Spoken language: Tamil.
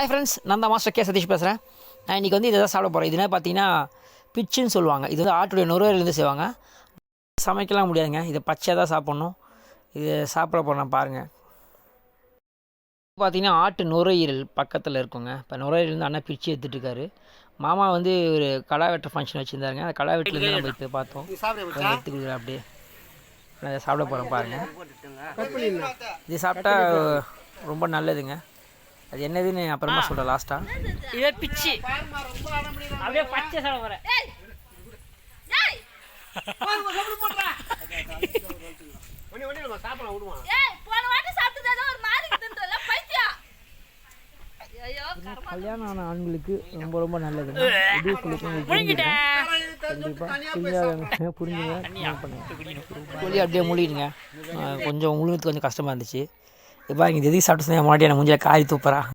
ஹாய் ஃப்ரெண்ட்ஸ், நான் தான் மாஸ்டர் கே சதீஷ் பேசுகிறேன். நான் இன்றைக்கி வந்து இதை தான் சாப்பிட போகிறேன். இதுனா பார்த்தீங்கன்னா பிச்சுன்னு சொல்லுவாங்க. இது வந்து ஆட்டுடைய நுரையிலேருந்து செய்வாங்க. சமைக்கலாம் முடியாதுங்க, இதை பச்சையாக தான் சாப்பிட்ணும். இது சாப்பிட போகிறேன் பாருங்கள். பார்த்தீங்கன்னா ஆட்டு நுரையீரல் பக்கத்தில் இருக்குங்க. இப்போ நுரையீரல் அண்ணா பிச்சு எடுத்துகிட்ருக்காரு. மாமா வந்து ஒரு கடா வெட்டுற ஃபங்க்ஷன் வச்சுருந்தாருங்க. அந்த கடா வெட்டிலேருந்து நம்ம இப்போ பார்த்தோம். எடுத்து கொடுக்குறேன் அப்படியே. நான் இதை சாப்பிட போகிறேன் பாருங்கள். இது சாப்பிட்டா ரொம்ப நல்லதுங்க. அது என்னதுன்னு அப்புறமா சொல்கிறேன் லாஸ்ட்டாக. இதே பிச்சு அப்படியே பச்சை சாப்பிட போகிறேன். கல்யாணம் ஆன ஆண்களுக்கு ரொம்ப ரொம்ப நல்லது. புரிஞ்சுங்க. அப்படியே மூடிடுங்க. கொஞ்சம் முழுங்கிறதுக்கு கொஞ்சம் கஷ்டமாக இருந்துச்சு. இப்போ இங்கே எதுக்கு சாப்பிட்டு சொன்னால் மாட்டியான மூஞ்சில் காரி தூப்புறா.